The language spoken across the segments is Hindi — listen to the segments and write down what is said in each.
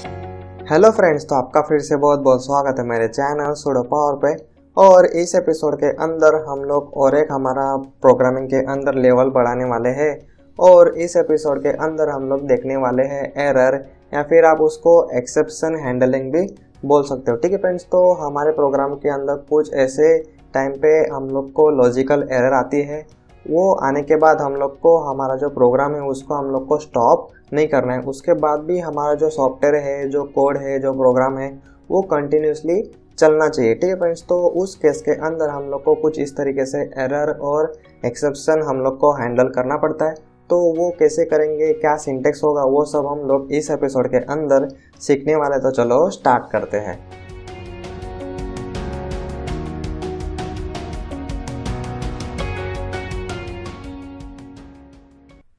हेलो फ्रेंड्स, तो आपका फिर से बहुत बहुत स्वागत है मेरे चैनल सुडो पावर पे। और इस एपिसोड के अंदर हम लोग और एक हमारा प्रोग्रामिंग के अंदर लेवल बढ़ाने वाले हैं। और इस एपिसोड के अंदर हम लोग देखने वाले हैं एरर, या फिर आप उसको एक्सेप्शन हैंडलिंग भी बोल सकते हो। ठीक है फ्रेंड्स, तो हमारे प्रोग्राम के अंदर कुछ ऐसे टाइम पे हम लोग को लॉजिकल एरर आती है। वो आने के बाद हम लोग को हमारा जो प्रोग्राम है उसको हम लोग को स्टॉप नहीं करना है। उसके बाद भी हमारा जो सॉफ्टवेयर है, जो कोड है, जो प्रोग्राम है, वो कंटिन्यूसली चलना चाहिए। ठीक है फ्रेंड्स, तो उस केस के अंदर हम लोग को कुछ इस तरीके से एरर और एक्सेप्शन हम लोग को हैंडल करना पड़ता है। तो वो कैसे करेंगे, क्या सिंटेक्स होगा, वो सब हम लोग इस एपिसोड के अंदर सीखने वाले। तो चलो स्टार्ट करते हैं।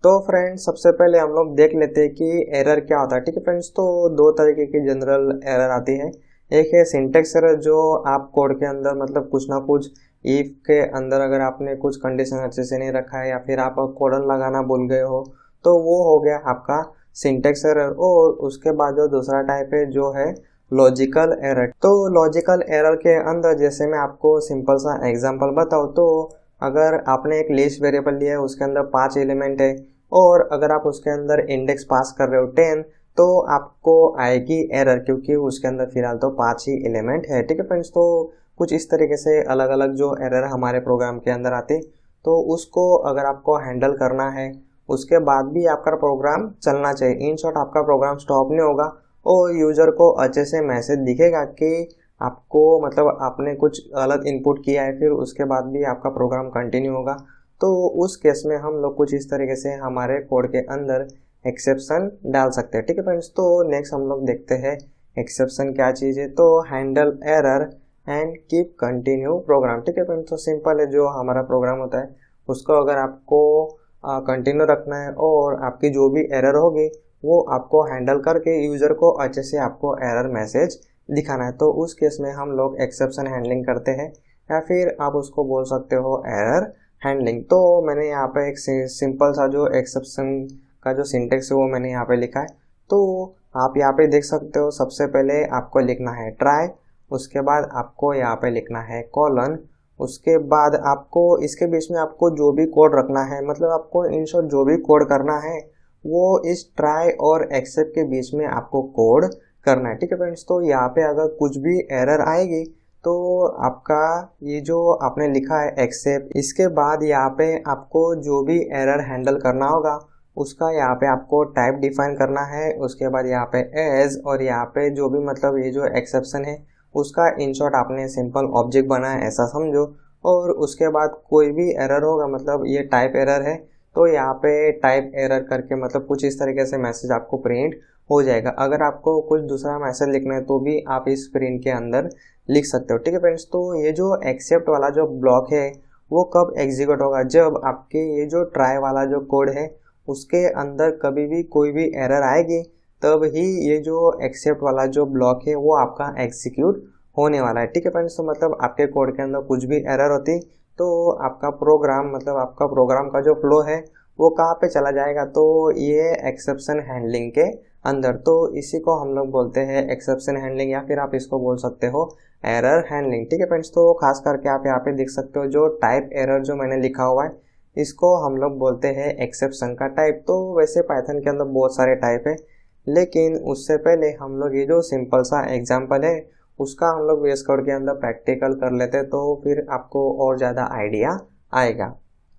तो फ्रेंड्स, सबसे पहले हम लोग देख लेते हैं कि एरर क्या होता है। ठीक है फ्रेंड्स, तो दो तरीके की जनरल एरर आती है। एक है सिंटेक्स एरर, जो आप कोड के अंदर मतलब कुछ ना कुछ इफ के अंदर अगर आपने कुछ कंडीशन अच्छे से नहीं रखा है या फिर आप कोडन लगाना भूल गए हो, तो वो हो गया आपका सिंटेक्स एरर। और उसके बाद जो दूसरा टाइप है जो है लॉजिकल एरर। तो लॉजिकल एरर के अंदर जैसे मैं आपको सिंपल सा एग्जांपल बताऊँ, तो अगर आपने एक लिस्ट वेरिएबल लिया है, उसके अंदर 5 एलिमेंट है और अगर आप उसके अंदर इंडेक्स पास कर रहे हो 10, तो आपको आएगी एरर, क्योंकि उसके अंदर फिलहाल तो 5 ही एलिमेंट है। ठीक है फ्रेंड्स, तो कुछ इस तरीके से अलग अलग जो एरर हमारे प्रोग्राम के अंदर आती, तो उसको अगर आपको हैंडल करना है, उसके बाद भी आपका प्रोग्राम चलना चाहिए। इन शॉर्ट, आपका प्रोग्राम स्टॉप नहीं होगा और यूजर को अच्छे से मैसेज दिखेगा कि आपको मतलब आपने कुछ गलत इनपुट किया है, फिर उसके बाद भी आपका प्रोग्राम कंटिन्यू होगा। तो उस केस में हम लोग कुछ इस तरीके से हमारे कोड के अंदर एक्सेप्शन डाल सकते हैं। ठीक है फ्रेंड्स, तो नेक्स्ट हम लोग देखते हैं एक्सेप्शन क्या चीज़ है। तो handle error and keep continue program. ठीक है फ्रेंड्स, तो सिंपल है, जो हमारा प्रोग्राम होता है उसको अगर आपको कंटिन्यू रखना है और आपकी जो भी एरर होगी वो आपको हैंडल करके यूज़र को अच्छे से आपको एरर मैसेज दिखाना है। तो उस केस में हम लोग एक्सेप्शन हैंडलिंग करते हैं, या फिर आप उसको बोल सकते हो एरर हैंडलिंग। तो मैंने यहाँ पे एक सिंपल सा जो एक्सेप्शन का जो सिंटेक्स है वो मैंने यहाँ पे लिखा है। तो आप यहाँ पे देख सकते हो, सबसे पहले आपको लिखना है ट्राई, उसके बाद आपको यहाँ पे लिखना है कॉलन, उसके बाद आपको इसके बीच में आपको जो भी कोड रखना है, मतलब आपको इन शॉर्ट जो भी कोड करना है वो इस ट्राई और एक्सेप्ट के बीच में आपको कोड करना है। ठीक है फ्रेंड्स, तो यहाँ पे अगर कुछ भी एरर आएगी तो आपका ये जो आपने लिखा है एक्सेप्ट, इसके बाद यहाँ पे आपको जो भी एरर हैंडल करना होगा उसका यहाँ पे आपको टाइप डिफाइन करना है। उसके बाद यहाँ पे एज, और यहाँ पे जो भी मतलब ये जो एक्सेप्शन है उसका इन शॉर्ट आपने सिंपल ऑब्जेक्ट बनाया ऐसा समझो। और उसके बाद कोई भी एरर होगा, मतलब ये टाइप एरर है, तो यहाँ पे टाइप एरर करके मतलब कुछ इस तरीके से मैसेज आपको प्रिंट हो जाएगा। अगर आपको कुछ दूसरा मैसेज लिखना है तो भी आप इस प्रिंट के अंदर लिख सकते हो। ठीक है फ्रेंड्स, तो ये जो एक्सेप्ट वाला जो ब्लॉक है वो कब एग्जीक्यूट होगा, जब आपके ये जो ट्राई वाला जो कोड है उसके अंदर कभी भी कोई भी एरर आएगी, तब ही ये जो एक्सेप्ट वाला जो ब्लॉक है वो आपका एग्जीक्यूट होने वाला है। ठीक है फ्रेंड्स, तो मतलब आपके कोड के अंदर कुछ भी एरर होती तो आपका प्रोग्राम मतलब आपका प्रोग्राम का जो फ्लो है वो कहाँ पे चला जाएगा, तो ये एक्सेप्शन हैंडलिंग के अंदर। तो इसी को हम लोग बोलते हैं एक्सेप्शन हैंडलिंग, या फिर आप इसको बोल सकते हो एरर हैंडलिंग। ठीक है फ्रेंड्स, तो खास करके आप यहाँ पे देख सकते हो जो टाइप एरर जो मैंने लिखा हुआ है इसको हम लोग बोलते हैं एक्सेप्शन का टाइप। तो वैसे पाइथन के अंदर बहुत सारे टाइप है, लेकिन उससे पहले हम लोग ये जो सिंपल सा एग्जाम्पल है उसका हम लोग VS कोड के अंदर प्रैक्टिकल कर लेते हैं, तो फिर आपको और ज़्यादा आइडिया आएगा।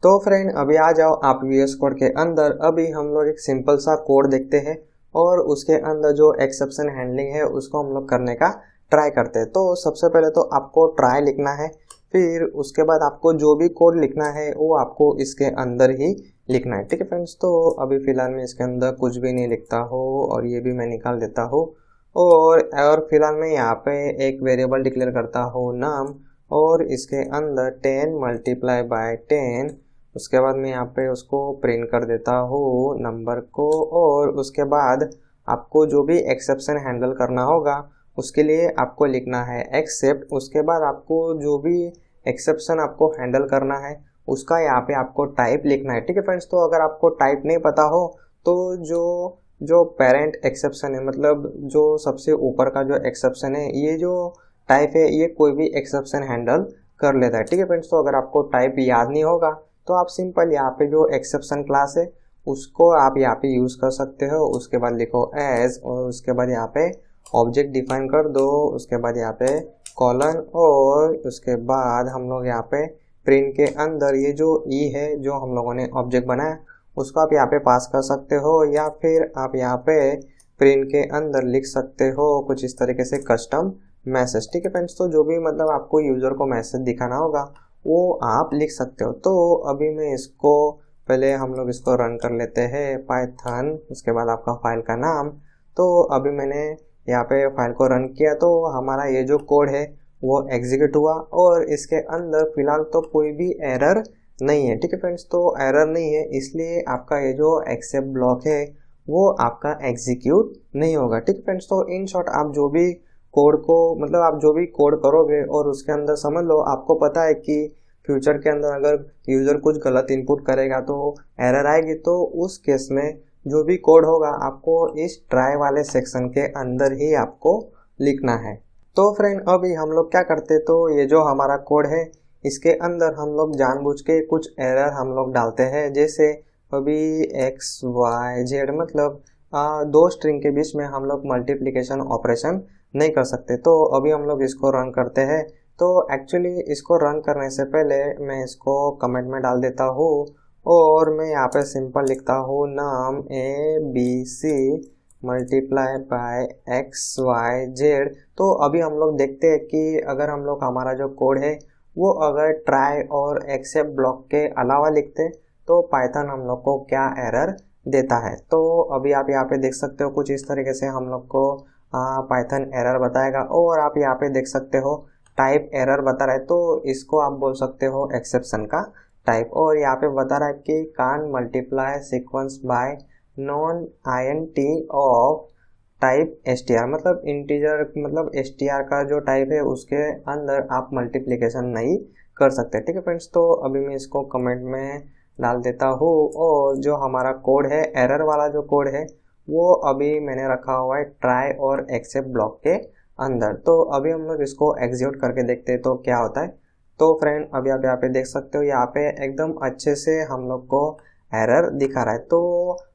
तो फ्रेंड, अभी आ जाओ आप VS कोड के अंदर। अभी हम लोग एक सिंपल सा कोड देखते हैं और उसके अंदर जो एक्सेप्शन हैंडलिंग है उसको हम लोग करने का ट्राई करते हैं। तो सबसे पहले तो आपको ट्राई लिखना है, फिर उसके बाद आपको जो भी कोड लिखना है वो आपको इसके अंदर ही लिखना है। ठीक है फ्रेंड्स, तो अभी फिलहाल मैं इसके अंदर कुछ भी नहीं लिखता हूँ और ये भी मैं निकाल देता हूँ। और फिलहाल मैं यहाँ पे एक वेरिएबल डिक्लेयर करता हूँ नाम, और इसके अंदर 10 मल्टीप्लाई बाय 10, उसके बाद मैं यहाँ पे उसको प्रिंट कर देता हूँ नंबर को। और उसके बाद आपको जो भी एक्सेप्शन हैंडल करना होगा उसके लिए आपको लिखना है एक्सेप्ट। उसके बाद आपको जो भी एक्सेप्शन आपको हैंडल करना है उसका यहाँ पे आपको टाइप लिखना है। ठीक है फ्रेंड्स, तो अगर आपको टाइप नहीं पता हो तो जो जो पेरेंट एक्सेप्शन है, मतलब जो सबसे ऊपर का जो एक्सेप्शन है, ये जो टाइप है ये कोई भी एक्सेप्शन हैंडल कर लेता है। ठीक है फ्रेंड्स, तो अगर आपको टाइप याद नहीं होगा तो आप सिंपल यहाँ पे जो एक्सेप्शन क्लास है उसको आप यहाँ पे यूज कर सकते हो। उसके बाद लिखो एज, और उसके बाद यहाँ पे ऑब्जेक्ट डिफाइन कर दो, उसके बाद यहाँ पे कॉलन, और उसके बाद हम लोग यहाँ पे प्रिंट के अंदर ये जो ई है जो हम लोगों ने ऑब्जेक्ट बनाया उसको आप यहाँ पे पास कर सकते हो, या फिर आप यहाँ पे प्रिंट के अंदर लिख सकते हो कुछ इस तरीके से कस्टम मैसेज। ठीक है फ्रेंड्स, तो जो भी मतलब आपको यूजर को मैसेज दिखाना होगा वो आप लिख सकते हो। तो अभी मैं इसको पहले हम लोग इसको रन कर लेते हैं पाइथन, उसके बाद आपका फाइल का नाम। तो अभी मैंने यहाँ पे फाइल को रन किया तो हमारा ये जो कोड है वो एग्जीक्यूट हुआ, और इसके अंदर फिलहाल तो कोई भी एरर नहीं है। ठीक है फ्रेंड्स, तो एरर नहीं है इसलिए आपका ये जो एक्सेप्ट ब्लॉक है वो आपका एग्जीक्यूट नहीं होगा। ठीक है फ्रेंड्स, तो इन शॉर्ट आप जो भी कोड को मतलब आप जो भी कोड करोगे और उसके अंदर समझ लो आपको पता है कि फ्यूचर के अंदर अगर यूजर कुछ गलत इनपुट करेगा तो एरर आएगी, तो उस केस में जो भी कोड होगा आपको इस ट्राई वाले सेक्शन के अंदर ही आपको लिखना है। तो फ्रेंड अभी हम लोग क्या करते, तो ये जो हमारा कोड है इसके अंदर हम लोग जानबूझ के कुछ एरर हम लोग डालते हैं। जैसे अभी एक्स वाई जेड मतलब दो स्ट्रिंग के बीच में हम लोग मल्टीप्लिकेशन ऑपरेशन नहीं कर सकते। तो अभी हम लोग इसको रन करते हैं। तो एक्चुअली इसको रन करने से पहले मैं इसको कमेंट में डाल देता हूँ, और मैं यहाँ पे सिंपल लिखता हूँ नाम A B C multiply by X Y Z. तो अभी हम लोग देखते हैं कि अगर हम लोग हमारा जो कोड है वो अगर ट्राई और एक्सेप्ट ब्लॉक के अलावा लिखते तो पाइथन हम लोग को क्या एरर देता है। तो अभी आप यहाँ पे देख सकते हो कुछ इस तरीके से हम लोग को पाइथन एरर बताएगा, और आप यहाँ पे देख सकते हो टाइप एरर बता रहा है, तो इसको आप बोल सकते हो एक्सेप्शन का टाइप। और यहाँ पे बता रहा है कि can't multiply sequence by non INT of type STR, मतलब इंटीजर मतलब एसटीआर का जो टाइप है उसके अंदर आप मल्टीप्लिकेशन नहीं कर सकते। ठीक है फ्रेंड्स, तो अभी मैं इसको कमेंट में डाल देता हूँ, और जो हमारा कोड है एरर वाला जो कोड है वो अभी मैंने रखा हुआ है ट्राई और एक्सेप्ट ब्लॉक के अंदर। तो अभी हम लोग इसको एग्जीक्यूट करके देखते हैं तो क्या होता है। तो फ्रेंड अभी आप यहाँ पे देख सकते हो यहाँ पे एकदम अच्छे से हम लोग को एरर दिखा रहा है। तो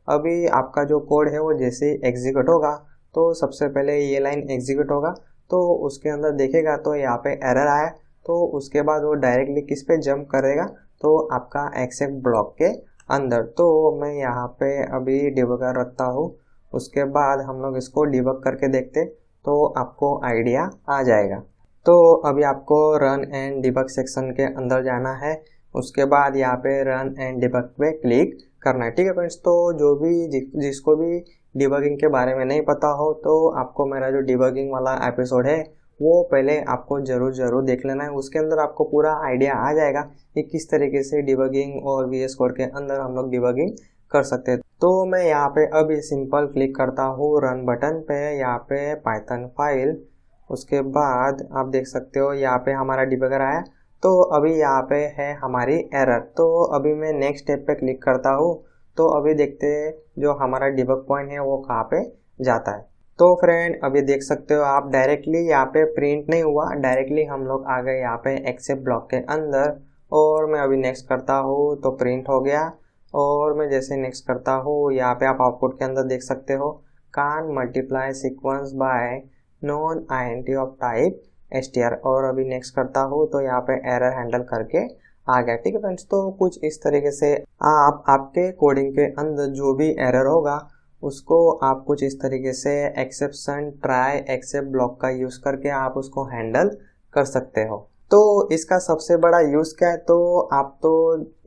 अभी आपका जो कोड है वो जैसे ही एग्जीक्यूट होगा तो सबसे पहले ये लाइन एग्जीक्यूट होगा, तो उसके अंदर देखेगा तो यहाँ पे एरर आया, तो उसके बाद वो डायरेक्टली किस पे जंप करेगा, तो आपका एक्सेप्ट ब्लॉक के अंदर। तो मैं यहाँ पे अभी डिबगर रखता हूँ, उसके बाद हम लोग इसको डिबग करके देखते तो आपको आइडिया आ जाएगा। तो अभी आपको रन एंड डिबग सेक्शन के अंदर जाना है, उसके बाद यहाँ पे रन एंड डिबग पे क्लिक करना है। ठीक है फ्रेंड्स, तो जो भी जिसको भी डिबगिंग के बारे में नहीं पता हो तो आपको मेरा जो डिबगिंग वाला एपिसोड है वो पहले आपको जरूर देख लेना है। उसके अंदर आपको पूरा आइडिया आ जाएगा कि किस तरीके से डिबगिंग और VS कोड के अंदर हम लोग डिबगिंग कर सकते हैं। तो मैं यहाँ पे अभी सिंपल क्लिक करता हूँ रन बटन पे, यहाँ पे पाइथन फाइल, उसके बाद आप देख सकते हो यहाँ पे हमारा डिबगर आया। तो अभी यहाँ पे है हमारी एरर। तो अभी मैं नेक्स्ट स्टेप पे क्लिक करता हूँ, तो अभी देखते हैं जो हमारा डिबग पॉइंट है वो कहाँ पे जाता है। तो फ्रेंड अभी देख सकते हो आप डायरेक्टली यहाँ पे प्रिंट नहीं हुआ, डायरेक्टली हम लोग आ गए यहाँ पे एक्सेप्ट ब्लॉक के अंदर, और मैं अभी नेक्स्ट करता हूँ तो प्रिंट हो गया। और मैं जैसे नेक्स्ट करता हूँ यहाँ पे आप आउटपुट के अंदर देख सकते हो can't multiply sequence by non INT of type STR, और अभी नेक्स्ट करता हूँ तो यहाँ पे एरर हैंडल करके आ गया। ठीक है फ्रेंड्स, तो कुछ इस तरीके से आप आपके कोडिंग के अंदर जो भी एरर होगा उसको आप कुछ इस तरीके से एक्सेप्शन ट्राई एक्सेप्ट ब्लॉक का यूज करके आप उसको हैंडल कर सकते हो। तो इसका सबसे बड़ा यूज क्या है, तो आप तो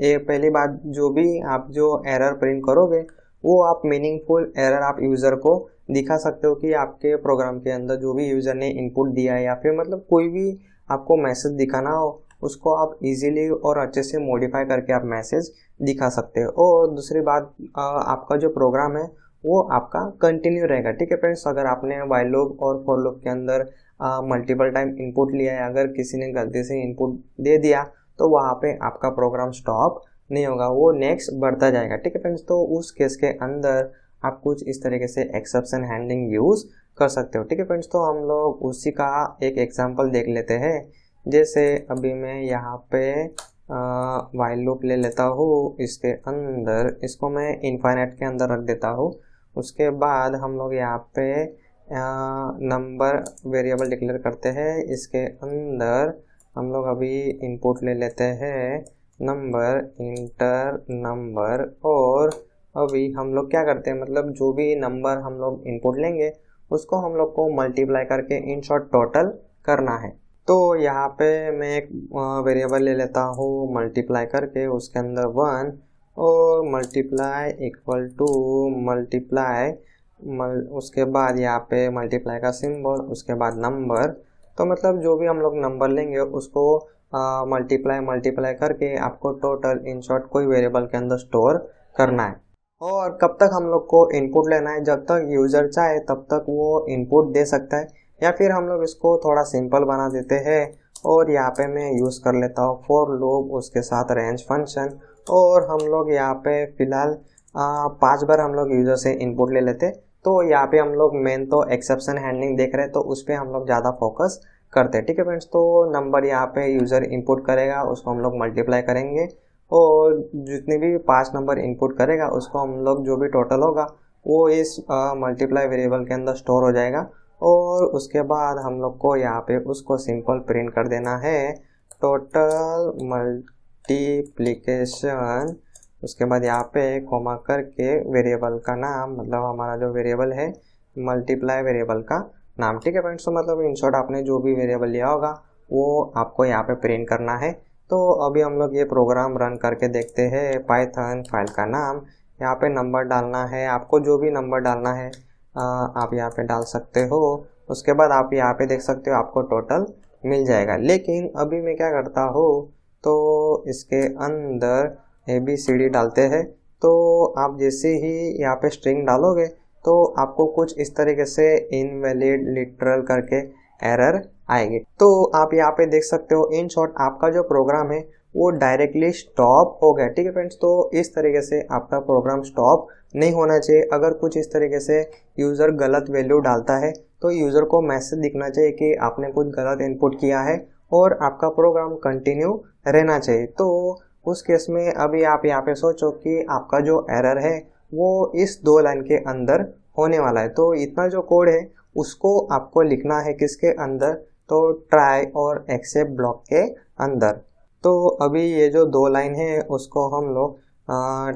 ये पहली बात जो भी आप जो एरर प्रिंट करोगे वो आप मीनिंगफुल एरर आप यूजर को दिखा सकते हो कि आपके प्रोग्राम के अंदर जो भी यूजर ने इनपुट दिया है या फिर मतलब कोई भी आपको मैसेज दिखाना हो उसको आप इजीली और अच्छे से मॉडिफाई करके आप मैसेज दिखा सकते हो। और दूसरी बात आपका जो प्रोग्राम है वो आपका कंटिन्यू रहेगा। ठीक है फ्रेंड्स, अगर आपने व्हाइल लूप और फॉर लूप के अंदर मल्टीपल टाइम इनपुट लिया है, अगर किसी ने गलती से इनपुट दे दिया तो वहाँ पे आपका प्रोग्राम स्टॉप नहीं होगा, वो नेक्स्ट बढ़ता जाएगा। ठीक है फ्रेंड्स, तो उस केस के अंदर आप कुछ इस तरीके से एक्सेप्शन हैंडलिंग यूज़ कर सकते हो। ठीक है फ्रेंड्स, तो हम लोग उसी का एक एग्जांपल देख लेते हैं। जैसे अभी मैं यहाँ पे वाइल लूप ले लेता हूँ, इसके अंदर इसको मैं इनफाइनाइट के अंदर रख देता हूँ। उसके बाद हम लोग यहाँ पे नंबर वेरिएबल डिक्लेयर करते हैं। इसके अंदर हम लोग अभी इनपुट ले लेते हैं नंबर, इंटर नंबर, और अभी हम लोग क्या करते हैं, मतलब जो भी नंबर हम लोग इनपुट लेंगे उसको हम लोग को मल्टीप्लाई करके इन शॉर्ट टोटल करना है। तो यहाँ पे मैं एक वेरिएबल ले लेता हूँ मल्टीप्लाई करके, उसके अंदर 1 और मल्टीप्लाई इक्वल टू मल्टीप्लाई, उसके बाद यहाँ पे मल्टीप्लाई का सिंबल, उसके बाद नंबर। तो मतलब जो भी हम लोग नंबर लेंगे उसको मल्टीप्लाई करके आपको टोटल इन शॉर्ट कोई वेरिएबल के अंदर स्टोर करना है। और कब तक हम लोग को इनपुट लेना है, जब तक यूज़र चाहे तब तक वो इनपुट दे सकता है, या फिर हम लोग इसको थोड़ा सिंपल बना देते हैं और यहाँ पे मैं यूज़ कर लेता हूँ फॉर लूप, उसके साथ रेंज फंक्शन। और हम लोग यहाँ पे फिलहाल 5 बार हम लोग यूज़र से इनपुट ले लेते। तो यहाँ पे हम लोग मेन तो एक्सेप्शन हैंडलिंग देख रहे हैं, तो उस पर हम लोग ज़्यादा फोकस करते हैं। ठीक है फ्रेंड्स, तो नंबर यहाँ पे यूज़र इनपुट करेगा, उसको हम लोग मल्टीप्लाई करेंगे, और जितने भी 5 नंबर इनपुट करेगा उसको हम लोग जो भी टोटल होगा वो इस मल्टीप्लाई वेरिएबल के अंदर स्टोर हो जाएगा। और उसके बाद हम लोग को यहाँ पे उसको सिंपल प्रिंट कर देना है टोटल मल्टीप्लिकेशन। उसके बाद यहाँ पे कोमा करके वेरिएबल का नाम, मतलब हमारा जो वेरिएबल है मल्टीप्लाई वेरिएबल का नाम। ठीक है फ्रेंड्स, तो मतलब इन शॉर्ट आपने जो भी वेरिएबल लिया होगा वो आपको यहाँ पे प्रिंट करना है। तो अभी हम लोग ये प्रोग्राम रन करके देखते हैं। पाइथन फाइल का नाम, यहाँ पे नंबर डालना है, आपको जो भी नंबर डालना है आप यहाँ पे डाल सकते हो। उसके बाद आप यहाँ पे देख सकते हो आपको टोटल मिल जाएगा। लेकिन अभी मैं क्या करता हूँ, तो इसके अंदर ABCD डालते हैं। तो आप जैसे ही यहाँ पे स्ट्रिंग डालोगे तो आपको कुछ इस तरीके से इनवैलिड लिटरल करके एरर आएगी। तो आप यहाँ पे देख सकते हो इन शॉर्ट आपका जो प्रोग्राम है वो डायरेक्टली स्टॉप हो गया। ठीक है फ्रेंड्स, तो इस तरीके से आपका प्रोग्राम स्टॉप नहीं होना चाहिए। अगर कुछ इस तरीके से यूज़र गलत वैल्यू डालता है तो यूज़र को मैसेज दिखना चाहिए कि आपने कुछ गलत इनपुट किया है और आपका प्रोग्राम कंटिन्यू रहना चाहिए। तो उस केस में अभी आप यहाँ पे सोचो कि आपका जो एरर है वो इस 2 लाइन के अंदर होने वाला है। तो इतना जो कोड है उसको आपको लिखना है किसके अंदर, तो ट्राई और एक्सेप्ट ब्लॉक के अंदर। तो अभी ये जो 2 लाइन है उसको हम लोग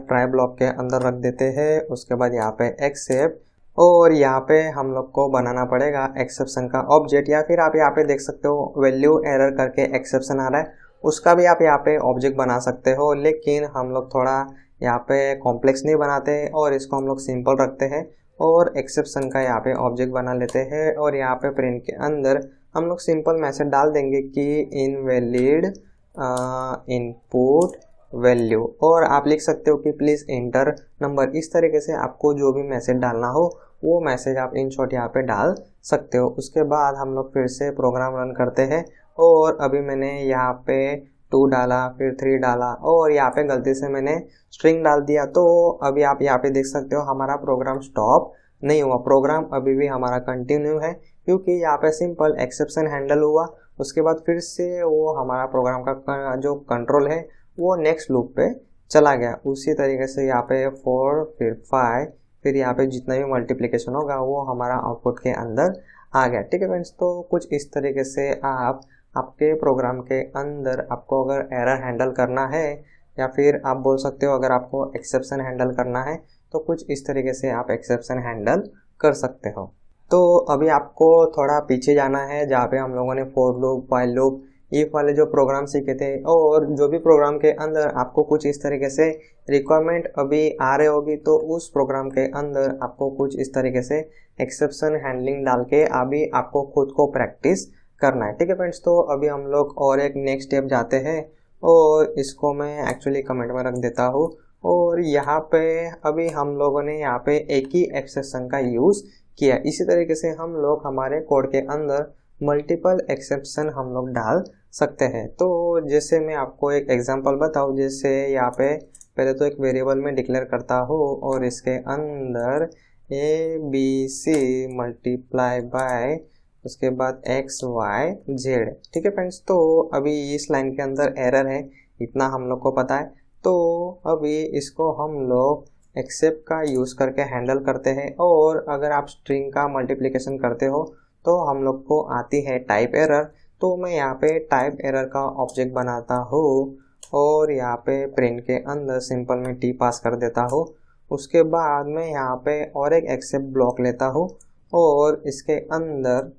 ट्राई ब्लॉक के अंदर रख देते हैं। उसके बाद यहाँ पे एक्सेप्ट, और यहाँ पे हम लोग को बनाना पड़ेगा एक्सेप्शन का ऑब्जेक्ट, या फिर आप यहाँ पे देख सकते हो वैल्यू एरर करके एक्सेप्शन आ रहा है, उसका भी आप यहाँ पे ऑब्जेक्ट बना सकते हो। लेकिन हम लोग थोड़ा यहाँ पे कॉम्प्लेक्स नहीं बनाते और इसको हम लोग सिंपल रखते हैं और एक्सेप्शन का यहाँ पे ऑब्जेक्ट बना लेते हैं। और यहाँ पे प्रिंट के अंदर हम लोग सिंपल मैसेज डाल देंगे कि इनवैलिड इनपुट वैल्यू, और आप लिख सकते हो कि प्लीज़ एंटर नंबर। इस तरीके से आपको जो भी मैसेज डालना हो वो मैसेज आप इन शॉर्ट यहाँ पे डाल सकते हो। उसके बाद हम लोग फिर से प्रोग्राम रन करते हैं, और अभी मैंने यहाँ पे 2 डाला, फिर 3 डाला, और यहाँ पे गलती से मैंने स्ट्रिंग डाल दिया। तो अभी आप यहाँ पे देख सकते हो हमारा प्रोग्राम स्टॉप नहीं हुआ, प्रोग्राम अभी भी हमारा कंटिन्यू है, क्योंकि यहाँ पे सिंपल एक्सेप्शन हैंडल हुआ। उसके बाद फिर से वो हमारा प्रोग्राम का जो कंट्रोल है वो नेक्स्ट लूप पे चला गया। उसी तरीके से यहाँ पे 4, फिर 5, फिर यहाँ पे जितना भी मल्टीप्लिकेशन होगा वो हमारा आउटपुट के अंदर आ गया। ठीक है फ्रेंड्स, तो कुछ इस तरीके से आप आपके प्रोग्राम के अंदर आपको अगर एरर हैंडल करना है, या फिर आप बोल सकते हो अगर आपको एक्सेप्शन हैंडल करना है, तो कुछ इस तरीके से आप एक्सेप्शन हैंडल कर सकते हो। तो अभी आपको थोड़ा पीछे जाना है जहाँ पे हम लोगों ने for loop, while loop, if वाले जो प्रोग्राम सीखे थे, और जो भी प्रोग्राम के अंदर आपको कुछ इस तरीके से रिक्वायरमेंट अभी आ रहे होगी, तो उस प्रोग्राम के अंदर आपको कुछ इस तरीके से एक्सेप्शन हैंडलिंग डाल के अभी आपको खुद को प्रैक्टिस करना है। ठीक है फ्रेंड्स, तो अभी हम लोग और एक नेक्स्ट स्टेप जाते हैं, और इसको मैं एक्चुअली कमेंट में रख देता हूँ। और यहाँ पे अभी हम लोगों ने यहाँ पे एक ही एक्सेप्शन का यूज़ किया। इसी तरीके से हम लोग हमारे कोड के अंदर मल्टीपल एक्सेप्शन हम लोग डाल सकते हैं। तो जैसे मैं आपको एक एग्जांपल बताऊं, जैसे यहाँ पे पहले तो एक वेरिएबल में डिक्लेयर करता हूँ और इसके अंदर ABC मल्टीप्लाई बाय उसके बाद XYZ। ठीक है फ्रेंड्स, तो अभी इस लाइन के अंदर एरर है, इतना हम लोग को पता है। तो अभी इसको हम लोग एक्सेप्ट का यूज़ करके हैंडल करते हैं। और अगर आप स्ट्रिंग का मल्टीप्लिकेशन करते हो तो हम लोग को आती है टाइप एरर। तो मैं यहाँ पे टाइप एरर का ऑब्जेक्ट बनाता हूँ और यहाँ पे प्रिंट के अंदर सिंपल में टी पास कर देता हूँ। उसके बाद मैं यहाँ पे और एक एक्सेप्ट ब्लॉक लेता हूँ और इसके अंदर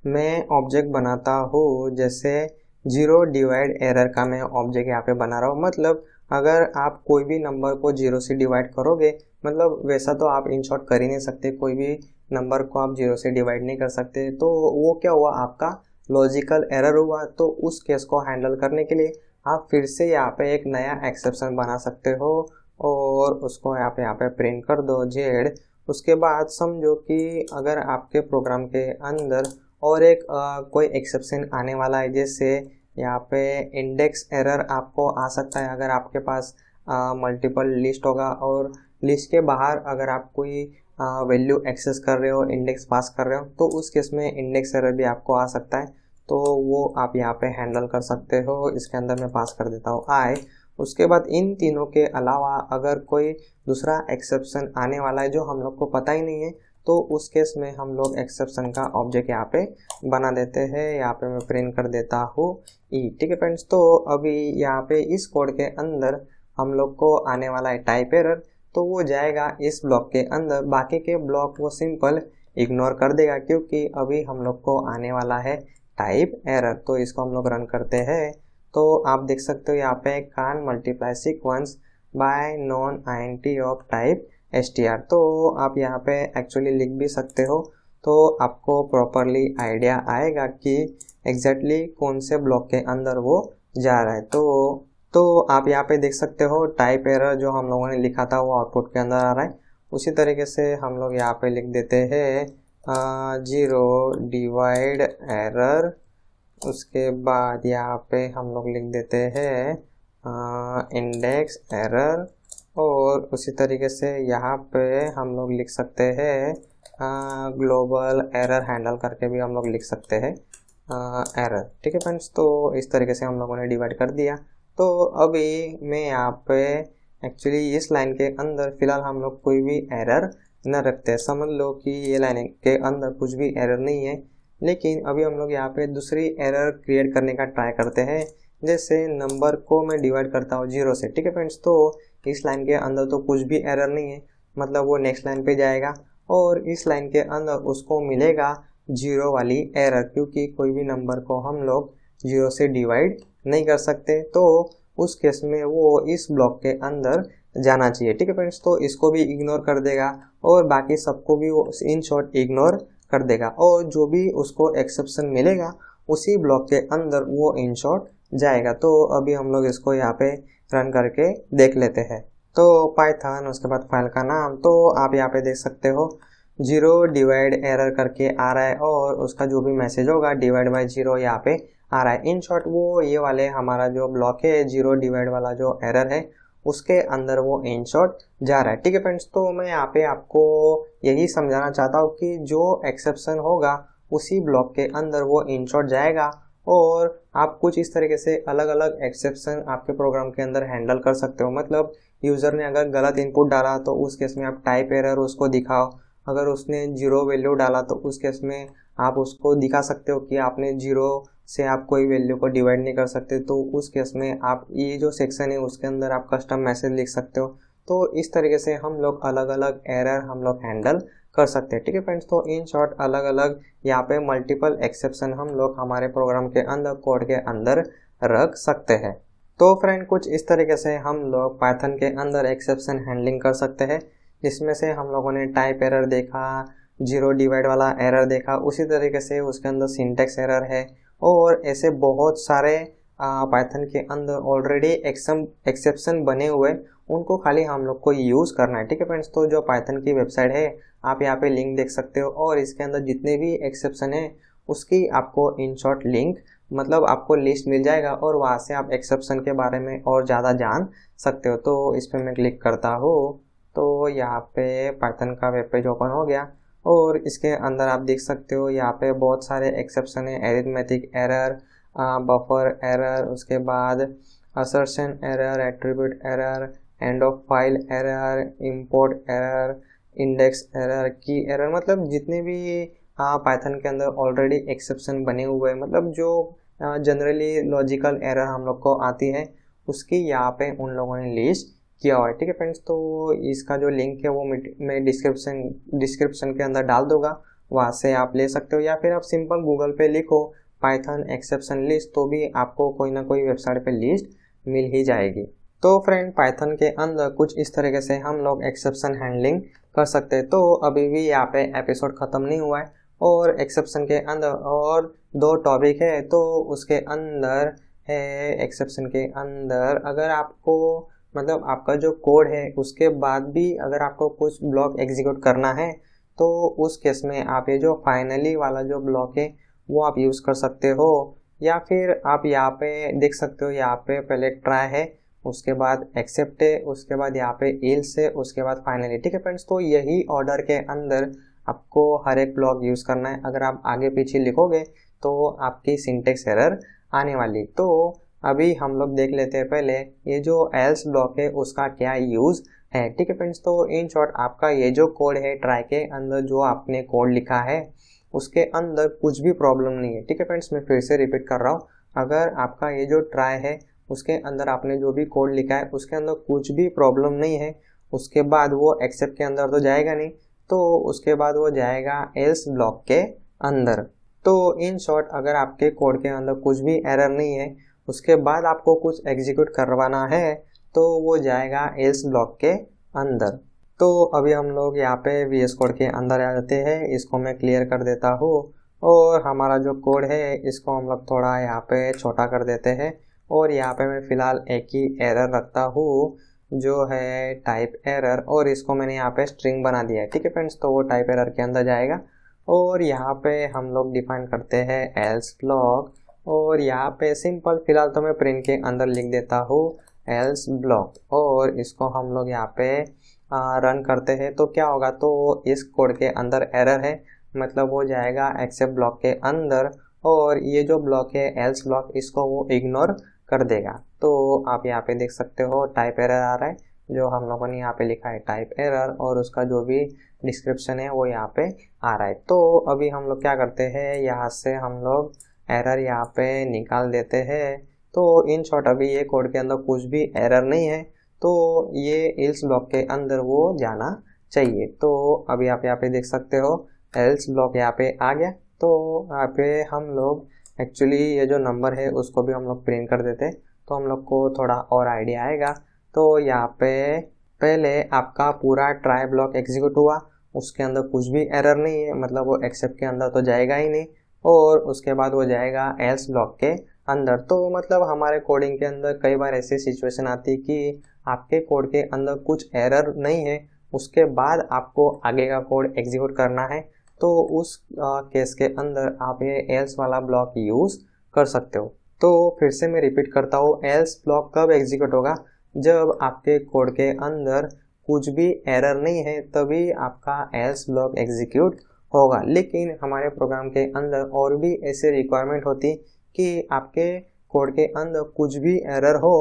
मैं ऑब्जेक्ट बनाता हूँ, जैसे जीरो डिवाइड एरर का मैं ऑब्जेक्ट यहाँ पे बना रहा हूँ। मतलब अगर आप कोई भी नंबर को जीरो से डिवाइड करोगे, मतलब वैसा तो आप इन शॉर्ट कर ही नहीं सकते, कोई भी नंबर को आप जीरो से डिवाइड नहीं कर सकते। तो वो क्या हुआ, आपका लॉजिकल एरर हुआ। तो उस केस को हैंडल करने के लिए आप फिर से यहाँ पे एक नया एक्सेप्शन बना सकते हो और उसको यहाँ पे प्रिंट कर दो जेड। उसके बाद समझो कि अगर आपके प्रोग्राम के अंदर और एक कोई एक्सेप्शन आने वाला है, जैसे यहाँ पे इंडेक्स एरर आपको आ सकता है अगर आपके पास मल्टीपल लिस्ट होगा और लिस्ट के बाहर अगर आप कोई वैल्यू एक्सेस कर रहे हो, इंडेक्स पास कर रहे हो, तो उस केस में इंडेक्स एरर भी आपको आ सकता है। तो वो आप यहाँ पे हैंडल कर सकते हो। इसके अंदर मैं पास कर देता हूँ आई। उसके बाद इन तीनों के अलावा अगर कोई दूसरा एक्सेप्शन आने वाला है जो हम लोग को पता ही नहीं है, तो उस केस में हम लोग एक्सेप्शन का ऑब्जेक्ट यहाँ पे बना देते हैं। यहाँ पे मैं प्रिंट कर देता हूँ ई। ठीक है फ्रेंड्स, तो अभी यहाँ पे इस कोड के अंदर हम लोग को आने वाला है टाइप एरर, तो वो जाएगा इस ब्लॉक के अंदर। बाकी के ब्लॉक वो सिंपल इग्नोर कर देगा क्योंकि अभी हम लोग को आने वाला है टाइप एरर। तो इसको हम लोग रन करते हैं। तो आप देख सकते हो यहाँ पे can't multiply sequence by non INT of type str। तो आप यहाँ पे एक्चुअली लिख भी सकते हो, तो आपको प्रॉपरली आइडिया आएगा कि एग्जैक्टली कौन से ब्लॉक के अंदर वो जा रहा है। तो आप यहाँ पे देख सकते हो टाइप एरर जो हम लोगों ने लिखा था वो आउटपुट के अंदर आ रहा है। उसी तरीके से हम लोग यहाँ पे लिख देते हैं जीरो डिवाइड एरर। उसके बाद यहाँ पे हम लोग लिख देते हैं इंडेक्स एरर। और उसी तरीके से यहाँ पे हम लोग लिख सकते हैं ग्लोबल एरर हैंडल करके भी हम लोग लिख सकते हैं एरर। ठीक है फ्रेंड्स, तो इस तरीके से हम लोगों ने डिवाइड कर दिया। तो अभी मैं यहाँ पे एक्चुअली इस लाइन के अंदर फिलहाल हम लोग कोई भी एरर न रखते हैं। समझ लो कि ये लाइन के अंदर कुछ भी एरर नहीं है, लेकिन अभी हम लोग यहाँ पे दूसरी एरर क्रिएट करने का ट्राई करते हैं। जैसे नंबर को मैं डिवाइड करता हूँ जीरो से। ठीक है फ्रेंड्स, तो इस लाइन के अंदर तो कुछ भी एरर नहीं है, मतलब वो नेक्स्ट लाइन पे जाएगा और इस लाइन के अंदर उसको मिलेगा जीरो वाली एरर, क्योंकि कोई भी नंबर को हम लोग जीरो से डिवाइड नहीं कर सकते। तो उस केस में वो इस ब्लॉक के अंदर जाना चाहिए। ठीक है फ्रेंड्स, तो इसको भी इग्नोर कर देगा और बाकी सबको भी वो इन शॉर्ट इग्नोर कर देगा और जो भी उसको एक्सेप्शन मिलेगा उसी ब्लॉक के अंदर वो इन शॉर्ट जाएगा। तो अभी हम लोग इसको यहाँ पे रन करके देख लेते हैं। तो पाइथन, उसके बाद फाइल का नाम, तो आप यहाँ पे देख सकते हो जीरो डिवाइड एरर करके आ रहा है और उसका जो भी मैसेज होगा डिवाइड बाय जीरो यहाँ पे आ रहा है। इन शॉर्ट वो ये वाले हमारा जो ब्लॉक है जीरो डिवाइड वाला जो एरर है उसके अंदर वो इन शॉर्ट जा रहा है। ठीक है फ्रेंड्स, तो मैं यहाँ पे आपको यही समझाना चाहता हूँ कि जो एक्सेप्शन होगा उसी ब्लॉक के अंदर वो इन शॉर्ट जाएगा और आप कुछ इस तरीके से अलग अलग एक्सेप्शन आपके प्रोग्राम के अंदर हैंडल कर सकते हो। मतलब यूज़र ने अगर गलत इनपुट डाला तो उस केस में आप टाइप एरर उसको दिखाओ, अगर उसने जीरो वैल्यू डाला तो उस केस में आप उसको दिखा सकते हो कि आपने जीरो से आप कोई वैल्यू को डिवाइड नहीं कर सकते। तो उस केस में आप ये जो सेक्शन है उसके अंदर आप कस्टम मैसेज लिख सकते हो। तो इस तरीके से हम लोग अलग अलग एरर हम लोग हैंडल कर सकते हैं। ठीक है फ्रेंड्स, तो इन शॉर्ट अलग अलग यहाँ पे मल्टीपल एक्सेप्शन हम लोग हमारे प्रोग्राम के अंदर, कोड के अंदर रख सकते हैं। तो फ्रेंड, कुछ इस तरीके से हम लोग पाइथन के अंदर एक्सेप्शन हैंडलिंग कर सकते हैं, जिसमें से हम लोगों ने टाइप एरर देखा, जीरो डिवाइड वाला एरर देखा, उसी तरीके से उसके अंदर सिंटेक्स एरर है और ऐसे बहुत सारे पाइथन के अंदर ऑलरेडी एक्सेप्शन बने हुए, उनको खाली हम लोग को यूज़ करना है। ठीक है फ्रेंड्स, तो जो पाइथन की वेबसाइट है आप यहाँ पे लिंक देख सकते हो और इसके अंदर जितने भी एक्सेप्शन है उसकी आपको इन शॉर्ट लिंक मतलब आपको लिस्ट मिल जाएगा और वहाँ से आप एक्सेप्शन के बारे में और ज़्यादा जान सकते हो। तो इस पर मैं क्लिक करता हूँ तो यहाँ पे पाइथन का वेब पेज ओपन हो गया और इसके अंदर आप देख सकते हो यहाँ पे बहुत सारे एक्सेप्शन है, एरिथमेटिक एरर, बफर एरर, उसके बाद assertion error, attribute error, end of file error, import error, index error, की एरर, मतलब जितने भी पाइथन के अंदर ऑलरेडी एक्सेप्शन बने हुए हैं, मतलब जो जनरली लॉजिकल एरर हम लोग को आती है उसकी यहाँ पे उन लोगों ने लिस्ट किया हुआ है। ठीक है फ्रेंड्स, तो इसका जो लिंक है वो मैं डिस्क्रिप्शन के अंदर डाल दूंगा, वहाँ से आप ले सकते हो, या फिर आप सिंपल गूगल पे लिखो पाइथन एक्सेप्शन लिस्ट तो भी आपको कोई ना कोई वेबसाइट पे लिस्ट मिल ही जाएगी। तो फ्रेंड, पाइथन के अंदर कुछ इस तरीके से हम लोग एक्सेप्शन हैंडलिंग कर सकते हैं। तो अभी भी यहाँ पे एपिसोड ख़त्म नहीं हुआ है और एक्सेप्शन के अंदर और 2 टॉपिक है। तो उसके अंदर है, एक्सेप्शन के अंदर अगर आपको मतलब आपका जो कोड है उसके बाद भी अगर आपको कुछ ब्लॉक एग्जीक्यूट करना है तो उस केस में आप ये जो फाइनली वाला जो ब्लॉक है वो आप यूज़ कर सकते हो, या फिर आप यहाँ पे देख सकते हो, यहाँ पे पहले ट्राई है, उसके बाद एक्सेप्ट है, उसके बाद यहाँ पे एल्स है, उसके बाद फाइनली। ठीक है फ्रेंड्स, तो यही ऑर्डर के अंदर आपको हर एक ब्लॉक यूज़ करना है। अगर आप आगे पीछे लिखोगे तो आपकी सिंटेक्स एरर आने वाली। तो अभी हम लोग देख लेते हैं पहले ये जो एल्स ब्लॉक है उसका क्या यूज़ है। ठीक है फ्रेंड्स, तो इन शॉर्ट आपका ये जो कोड है ट्राई के अंदर जो आपने कोड लिखा है उसके अंदर कुछ भी प्रॉब्लम नहीं है। ठीक है फ्रेंड्स, मैं फिर से रिपीट कर रहा हूँ, अगर आपका ये जो ट्राई है उसके अंदर आपने जो भी कोड लिखा है उसके अंदर कुछ भी प्रॉब्लम नहीं है, उसके बाद वो एक्सेप्ट के अंदर तो जाएगा नहीं, तो उसके बाद वो जाएगा एल्स ब्लॉक के अंदर। तो इन शॉर्ट अगर आपके कोड के अंदर कुछ भी एरर नहीं है उसके बाद आपको कुछ एग्जीक्यूट करवाना है तो वो जाएगा एल्स ब्लॉक के अंदर। तो अभी हम लोग यहाँ पे VS कोड के अंदर आ जाते हैं, इसको मैं क्लियर कर देता हूँ और हमारा जो कोड है इसको हम लोग थोड़ा यहाँ पे छोटा कर देते हैं और यहाँ पे मैं फ़िलहाल एक ही एरर रखता हूँ जो है टाइप एरर, और इसको मैंने यहाँ पे स्ट्रिंग बना दिया है। ठीक है फ्रेंड्स, तो वो टाइप एरर के अंदर जाएगा और यहाँ पे हम लोग डिफाइन करते हैं एल्स ब्लॉक, और यहाँ पे सिंपल फिलहाल तो मैं प्रिंट के अंदर लिख देता हूँ एल्स ब्लॉक, और इसको हम लोग यहाँ पे रन करते हैं तो क्या होगा, तो इस कोड के अंदर एरर है, मतलब वो जाएगा एक्सेप्ट ब्लॉक के अंदर और ये जो ब्लॉक है एल्स ब्लॉक इसको वो इग्नोर कर देगा। तो आप यहाँ पे देख सकते हो टाइप एरर आ रहा है, जो हम लोगों ने यहाँ पे लिखा है टाइप एरर, और उसका जो भी डिस्क्रिप्शन है वो यहाँ पे आ रहा है। तो अभी हम लोग क्या करते हैं, यहाँ से हम लोग एरर यहाँ पे निकाल देते हैं। तो इन शॉर्ट अभी ये कोड के अंदर कुछ भी एरर नहीं है, तो ये एल्स ब्लॉक के अंदर वो जाना चाहिए। तो अभी आप यहाँ पे देख सकते हो एल्स ब्लॉक यहाँ पे आ गया। तो यहाँ पे हम लोग एक्चुअली ये जो नंबर है उसको भी हम लोग प्रिंट कर देते तो हम लोग को थोड़ा और आइडिया आएगा। तो यहाँ पे पहले आपका पूरा ट्राई ब्लॉक एग्जीक्यूट हुआ, उसके अंदर कुछ भी एरर नहीं है, मतलब वो एक्सेप्ट के अंदर तो जाएगा ही नहीं, और उसके बाद वो जाएगा एल्स ब्लॉक के अंदर। तो मतलब हमारे कोडिंग के अंदर कई बार ऐसी सिचुएशन आती है कि आपके कोड के अंदर कुछ एरर नहीं है, उसके बाद आपको आगे का कोड एग्जीक्यूट करना है, तो उस केस के अंदर आप ये एल्स वाला ब्लॉक यूज़ कर सकते हो। तो फिर से मैं रिपीट करता हूँ, एल्स ब्लॉक कब एग्जीक्यूट होगा, जब आपके कोड के अंदर कुछ भी एरर नहीं है तभी आपका एल्स ब्लॉक एग्जीक्यूट होगा। लेकिन हमारे प्रोग्राम के अंदर और भी ऐसे रिक्वायरमेंट होती कि आपके कोड के अंदर कुछ भी एरर हो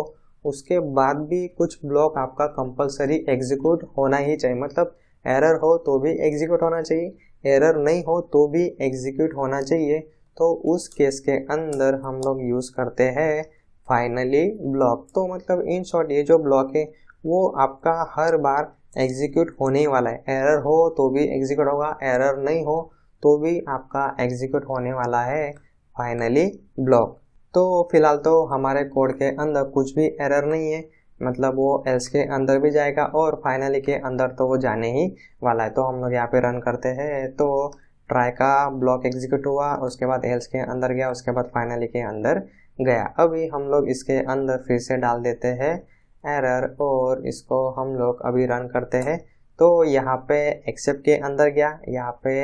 उसके बाद भी कुछ ब्लॉक आपका कंपलसरी एग्जीक्यूट होना ही चाहिए, मतलब एरर हो तो भी एग्जीक्यूट होना चाहिए, एरर नहीं हो तो भी एग्जीक्यूट होना चाहिए। तो उस केस के अंदर हम लोग यूज़ करते हैं फाइनली ब्लॉक। तो मतलब इन शॉर्ट ये जो ब्लॉक है वो आपका हर बार एग्जीक्यूट होने वाला है, एरर हो तो भी एग्जीक्यूट होगा, एरर नहीं हो तो भी आपका एग्जीक्यूट होने वाला है फाइनली ब्लॉक। तो फिलहाल तो हमारे कोड के अंदर कुछ भी एरर नहीं है, मतलब वो एल्स के अंदर भी जाएगा और फाइनली के अंदर तो वो जाने ही वाला है। तो हम लोग यहाँ पे रन करते हैं, तो ट्राई का ब्लॉक एग्जीक्यूट हुआ, उसके बाद एल्स के अंदर गया, उसके बाद फाइनली के अंदर गया। अभी हम लोग इसके अंदर फिर से डाल देते हैं एरर और इसको हम लोग अभी रन करते हैं। तो यहाँ पे एक्सेप्ट के अंदर गया, यहाँ पे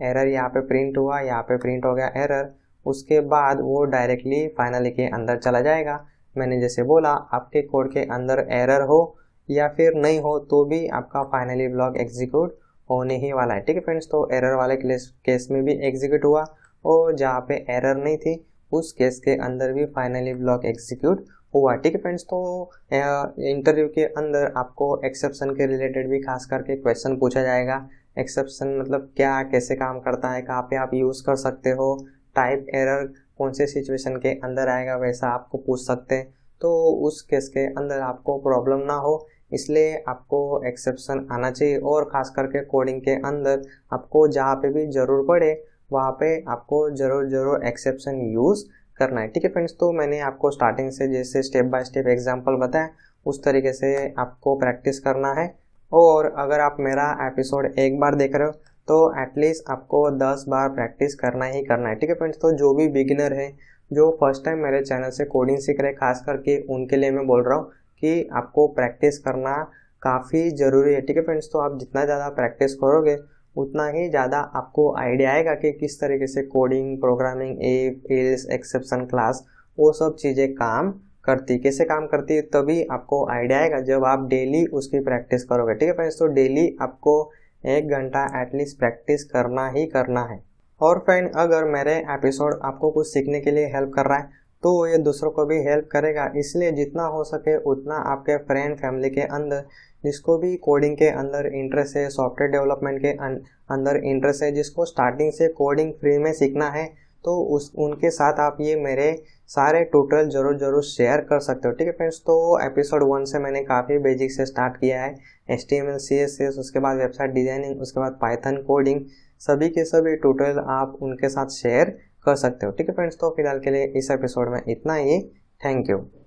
एरर यहाँ पे प्रिंट हुआ, यहाँ पे प्रिंट हो गया एरर, उसके बाद वो डायरेक्टली फाइनली के अंदर चला जाएगा। मैंने जैसे बोला, आपके कोड के अंदर एरर हो या फिर नहीं हो तो भी आपका फाइनली ब्लॉक एग्जीक्यूट होने ही वाला है। ठीक है फ्रेंड्स, तो एरर वाले केस में भी एग्जीक्यूट हुआ और जहाँ पे एरर नहीं थी उस केस के अंदर भी फाइनली ब्लॉक एग्जीक्यूट हुआ। ठीक है फ्रेंड्स, तो इंटरव्यू के अंदर आपको एक्सेप्शन के रिलेटेड भी खास करके क्वेश्चन पूछा जाएगा। एक्सेप्शन मतलब क्या, कैसे काम करता है, कहाँ पे आप यूज़ कर सकते हो, टाइप एरर कौन से सिचुएशन के अंदर आएगा, वैसा आपको पूछ सकते हैं। तो उस केस के अंदर आपको प्रॉब्लम ना हो इसलिए आपको एक्सेप्शन आना चाहिए। और ख़ास करके कोडिंग के अंदर आपको जहाँ पे भी ज़रूर पड़े वहाँ पे आपको ज़रूर एक्सेप्शन यूज़ करना है। ठीक है फ्रेंड्स, तो मैंने आपको स्टार्टिंग से जैसे स्टेप बाय स्टेप एग्जांपल बताया उस तरीके से आपको प्रैक्टिस करना है। और अगर आप मेरा एपिसोड एक बार देख रहे हो तो एटलीस्ट आपको 10 बार प्रैक्टिस करना ही करना है। ठीक है फ्रेंड्स, तो जो भी बिगिनर है, जो फर्स्ट टाइम मेरे चैनल से कोडिंग सीख रहे, खास करके उनके लिए मैं बोल रहा हूँ कि आपको प्रैक्टिस करना काफ़ी ज़रूरी है। ठीक है फ्रेंड्स, तो आप जितना ज़्यादा प्रैक्टिस करोगे उतना ही ज़्यादा आपको आइडिया आएगा कि किस तरीके से coding, programming, if, else, exception class वो सब चीज़ें काम करती, कैसे काम करती है, तभी आपको आइडिया आएगा जब आप डेली उसकी प्रैक्टिस करोगे। ठीक है फ्रेंड्स, तो डेली आपको 1 घंटा एटलीस्ट प्रैक्टिस करना ही करना है। और फ्रेंड, अगर मेरे एपिसोड आपको कुछ सीखने के लिए हेल्प कर रहा है तो ये दूसरों को भी हेल्प करेगा। इसलिए जितना हो सके उतना आपके फ्रेंड फैमिली के अंदर जिसको भी कोडिंग के अंदर इंटरेस्ट है, सॉफ्टवेयर डेवलपमेंट के अंदर इंटरेस्ट है, जिसको स्टार्टिंग से कोडिंग फ्री में सीखना है, तो उनके साथ आप ये मेरे सारे ट्यूटोरियल ज़रूर शेयर कर सकते हो। ठीक है फ्रेंड्स, तो एपिसोड 1 से मैंने काफ़ी बेसिक से स्टार्ट किया है, HTML, CSS, उसके बाद वेबसाइट डिज़ाइनिंग, उसके बाद पाइथन कोडिंग, सभी के सभी ट्यूटोरियल आप उनके साथ शेयर कर सकते हो। ठीक है फ्रेंड्स, तो फिलहाल के लिए इस एपिसोड में इतना ही। Thank you.